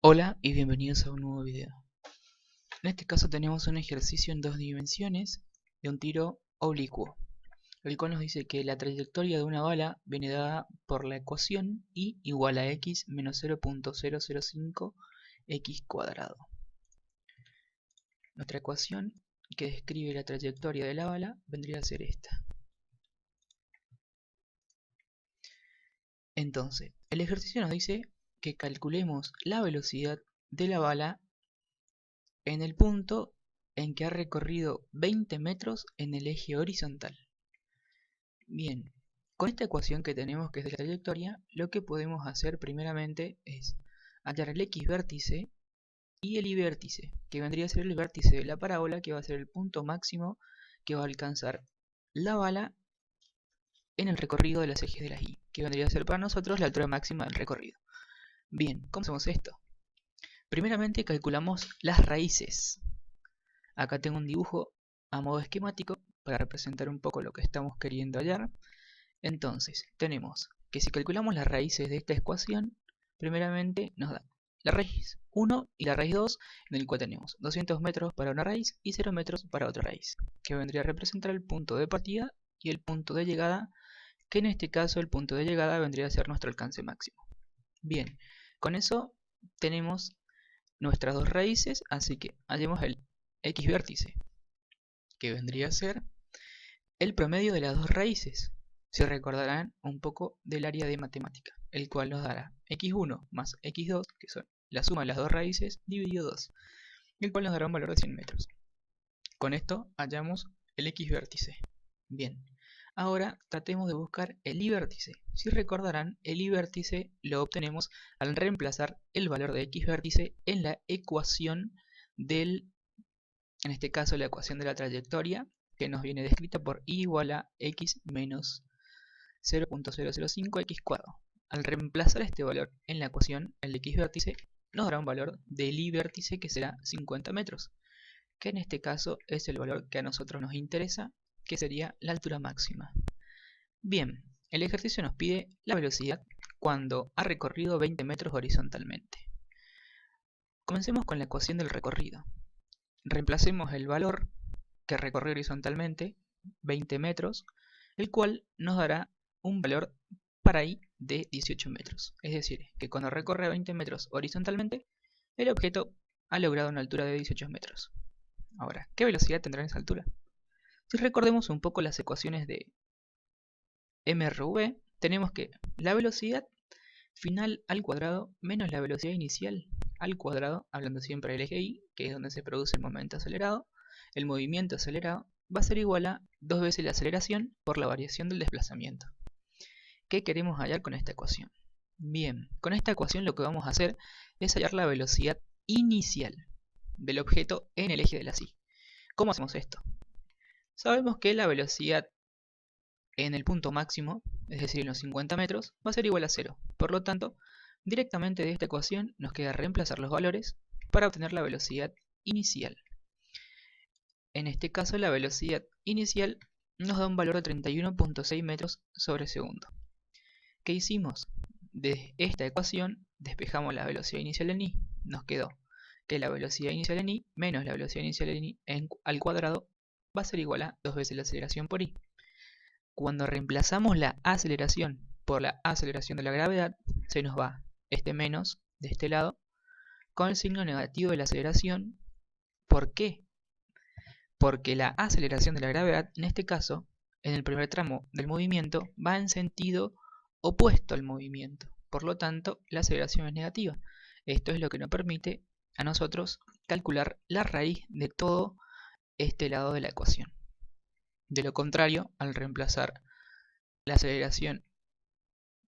Hola y bienvenidos a un nuevo video. En este caso tenemos un ejercicio en dos dimensiones de un tiro oblicuo, el cual nos dice que la trayectoria de una bala viene dada por la ecuación y igual a x menos 0.005 x cuadrado. Nuestra ecuación que describe la trayectoria de la bala vendría a ser esta. Entonces, el ejercicio nos dice que calculemos la velocidad de la bala en el punto en que ha recorrido 20 metros en el eje horizontal. Bien, con esta ecuación que tenemos que es de la trayectoria, lo que podemos hacer primeramente es hallar el x vértice y el y vértice, que vendría a ser el vértice de la parábola, que va a ser el punto máximo que va a alcanzar la bala en el recorrido de los ejes de la y, que vendría a ser para nosotros la altura máxima del recorrido. Bien, ¿cómo hacemos esto? Primeramente calculamos las raíces. Acá tengo un dibujo a modo esquemático para representar un poco lo que estamos queriendo hallar. Entonces, tenemos que si calculamos las raíces de esta ecuación, primeramente nos da la raíz 1 y la raíz 2, en el cual tenemos 200 metros para una raíz y 0 metros para otra raíz, que vendría a representar el punto de partida y el punto de llegada, que en este caso el punto de llegada vendría a ser nuestro alcance máximo. Bien, con eso tenemos nuestras dos raíces, así que hallemos el x vértice, que vendría a ser el promedio de las dos raíces. Se recordarán un poco del área de matemática, el cual nos dará x1 más x2, que son la suma de las dos raíces, dividido 2, el cual nos dará un valor de 100 metros. Con esto hallamos el x vértice. Bien, ahora tratemos de buscar el y vértice. Si recordarán, el y vértice lo obtenemos al reemplazar el valor de x vértice en la ecuación en este caso la ecuación de la trayectoria, que nos viene descrita por y igual a x menos 0.005 x cuadrado. Al reemplazar este valor en la ecuación, el x vértice nos dará un valor del y vértice que será 50 metros, que en este caso es el valor que a nosotros nos interesa, que sería la altura máxima. Bien, el ejercicio nos pide la velocidad cuando ha recorrido 20 metros horizontalmente. Comencemos con la ecuación del recorrido. Reemplacemos el valor que recorrió horizontalmente, 20 metros, el cual nos dará un valor para i de 18 metros. Es decir, que cuando recorre 20 metros horizontalmente, el objeto ha logrado una altura de 18 metros. Ahora, ¿qué velocidad tendrá en esa altura? Si recordemos un poco las ecuaciones de mRV, tenemos que la velocidad final al cuadrado menos la velocidad inicial al cuadrado, hablando siempre del eje y, que es donde se produce el momento acelerado, el movimiento acelerado, va a ser igual a 2 veces la aceleración por la variación del desplazamiento. ¿Qué queremos hallar con esta ecuación? Bien, con esta ecuación lo que vamos a hacer es hallar la velocidad inicial del objeto en el eje de la y. ¿Cómo hacemos esto? Sabemos que la velocidad en el punto máximo, es decir en los 50 metros, va a ser igual a 0. Por lo tanto, directamente de esta ecuación nos queda reemplazar los valores para obtener la velocidad inicial. En este caso la velocidad inicial nos da un valor de 31.6 metros sobre segundo. ¿Qué hicimos? De esta ecuación despejamos la velocidad inicial en i. Nos quedó que la velocidad inicial en i menos la velocidad inicial en i al cuadrado va a ser igual a 2 veces la aceleración por i. Cuando reemplazamos la aceleración por la aceleración de la gravedad, se nos va este menos de este lado con el signo negativo de la aceleración. ¿Por qué? Porque la aceleración de la gravedad, en este caso, en el primer tramo del movimiento, va en sentido opuesto al movimiento. Por lo tanto, la aceleración es negativa. Esto es lo que nos permite a nosotros calcular la raíz de todo este lado de la ecuación. De lo contrario, al reemplazar la aceleración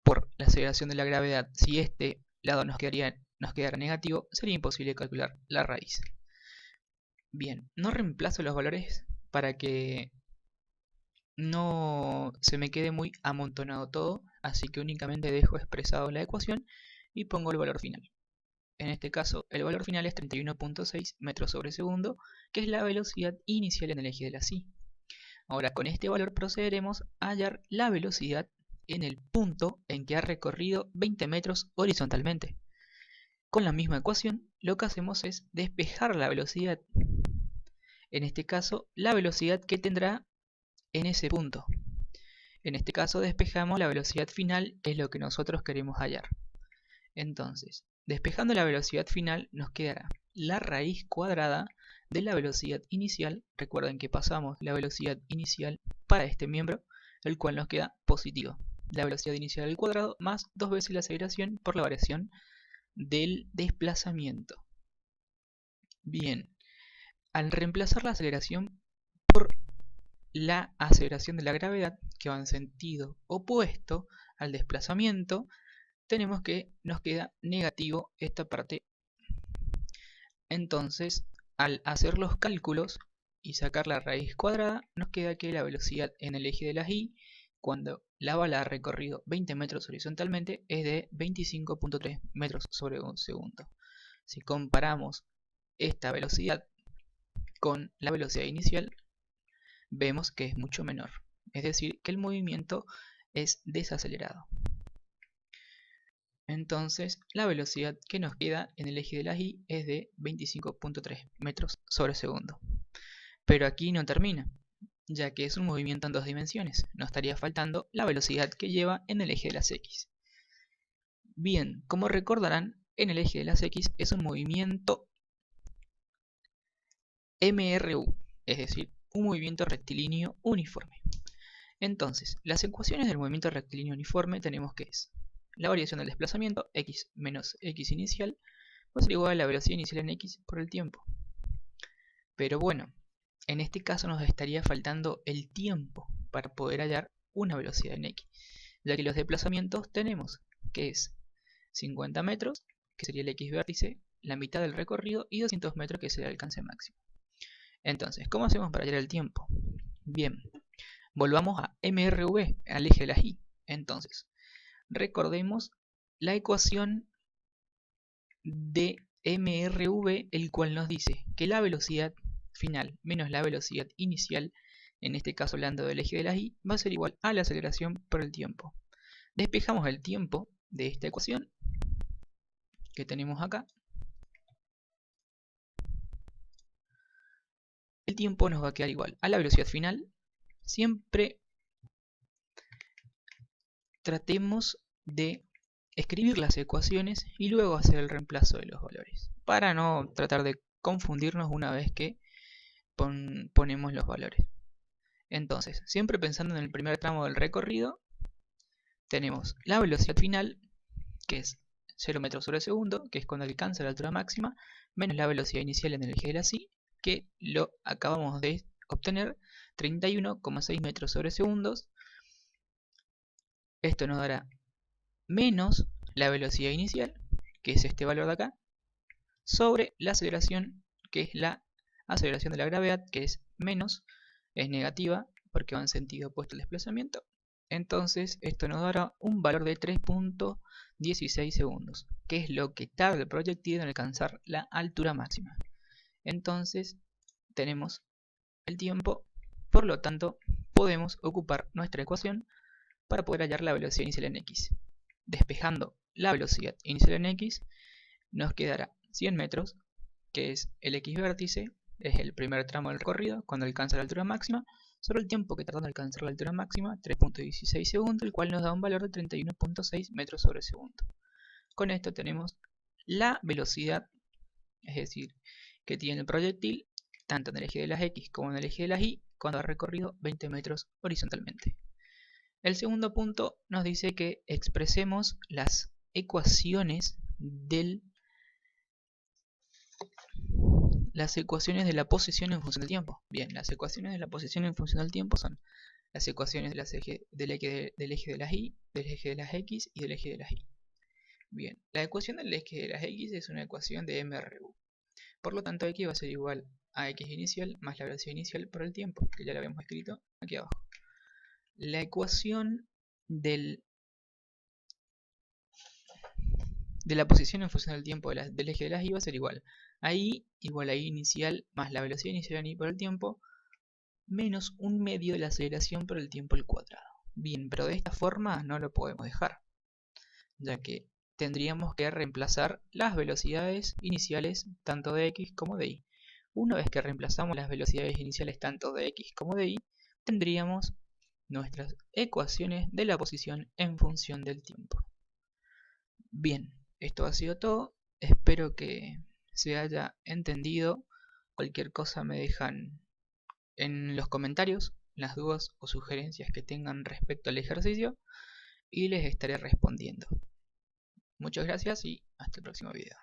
por la aceleración de la gravedad, si este lado nos quedara negativo, sería imposible calcular la raíz. Bien, no reemplazo los valores para que no se me quede muy amontonado todo, así que únicamente dejo expresado la ecuación y pongo el valor final. En este caso, el valor final es 31.6 metros sobre segundo, que es la velocidad inicial en el eje de la y. Ahora, con este valor procederemos a hallar la velocidad en el punto en que ha recorrido 20 metros horizontalmente. Con la misma ecuación, lo que hacemos es despejar la velocidad. En este caso, la velocidad que tendrá en ese punto. En este caso, despejamos la velocidad final, que es lo que nosotros queremos hallar. Entonces, despejando la velocidad final, nos quedará la raíz cuadrada de la velocidad inicial. Recuerden que pasamos la velocidad inicial para este miembro, el cual nos queda positivo. La velocidad inicial al cuadrado más 2 veces la aceleración por la variación del desplazamiento. Bien, al reemplazar la aceleración por la aceleración de la gravedad, que va en sentido opuesto al desplazamiento, tenemos que nos queda negativo esta parte. Entonces, al hacer los cálculos y sacar la raíz cuadrada, nos queda que la velocidad en el eje de las y, cuando la bala ha recorrido 20 metros horizontalmente, es de 25.3 metros sobre un segundo. Si comparamos esta velocidad con la velocidad inicial, vemos que es mucho menor. Es decir, que el movimiento es desacelerado. Entonces, la velocidad que nos queda en el eje de las y es de 25.3 metros sobre segundo. Pero aquí no termina, ya que es un movimiento en 2 dimensiones. Nos estaría faltando la velocidad que lleva en el eje de las x. Bien, como recordarán, en el eje de las x es un movimiento MRU, es decir, un movimiento rectilíneo uniforme. Entonces, las ecuaciones del movimiento rectilíneo uniforme tenemos que es la variación del desplazamiento, x menos x inicial, va a ser igual a la velocidad inicial en x por el tiempo. Pero bueno, en este caso nos estaría faltando el tiempo para poder hallar una velocidad en x, ya que los desplazamientos tenemos que es 50 metros, que sería el x vértice, la mitad del recorrido, y 200 metros, que sería el alcance máximo. Entonces, ¿cómo hacemos para hallar el tiempo? Bien, volvamos a MRV, al eje de las y. Entonces, recordemos la ecuación de MRV, el cual nos dice que la velocidad final menos la velocidad inicial, en este caso hablando del eje de las y, va a ser igual a la aceleración por el tiempo. Despejamos el tiempo de esta ecuación que tenemos acá. El tiempo nos va a quedar igual a la velocidad final. Siempre tratemos de escribir las ecuaciones y luego hacer el reemplazo de los valores, para no tratar de confundirnos una vez que ponemos los valores. Entonces, siempre pensando en el primer tramo del recorrido, tenemos la velocidad final, que es 0 metros sobre segundo, que es cuando alcanza la altura máxima, menos la velocidad inicial en el eje de la y, que lo acabamos de obtener, 31,6 metros sobre segundos. Esto nos dará menos la velocidad inicial, que es este valor de acá, sobre la aceleración, que es la aceleración de la gravedad, que es menos, es negativa, porque va en sentido opuesto al desplazamiento. Entonces esto nos dará un valor de 3.16 segundos, que es lo que tarda el proyectil en alcanzar la altura máxima. Entonces tenemos el tiempo, por lo tanto podemos ocupar nuestra ecuación para poder hallar la velocidad inicial en x. Despejando la velocidad inicial en x, nos quedará 100 metros, que es el x vértice, es el primer tramo del recorrido, cuando alcanza la altura máxima, sobre el tiempo que tarda en alcanzar la altura máxima, 3.16 segundos, el cual nos da un valor de 31.6 metros sobre segundo. Con esto tenemos la velocidad, es decir, que tiene el proyectil, tanto en el eje de las x como en el eje de las y, cuando ha recorrido 20 metros horizontalmente. El segundo punto nos dice que expresemos las ecuaciones de la posición en función del tiempo. Bien, las ecuaciones de la posición en función del tiempo son las ecuaciones del eje de las y, del eje de las x y del eje de las y. Bien, la ecuación del eje de las x es una ecuación de MRU. Por lo tanto, x va a ser igual a x inicial más la velocidad inicial por el tiempo, que ya lo habíamos escrito aquí abajo. La ecuación de la posición en función del tiempo del eje de las y va a ser igual a y igual a y inicial más la velocidad inicial en y por el tiempo menos un medio de la aceleración por el tiempo al cuadrado. Bien, pero de esta forma no lo podemos dejar, ya que tendríamos que reemplazar las velocidades iniciales tanto de x como de y. Una vez que reemplazamos las velocidades iniciales tanto de x como de y, tendríamos nuestras ecuaciones de la posición en función del tiempo. Bien, esto ha sido todo. Espero que se haya entendido. Cualquier cosa me dejan en los comentarios las dudas o sugerencias que tengan respecto al ejercicio y les estaré respondiendo. Muchas gracias y hasta el próximo video.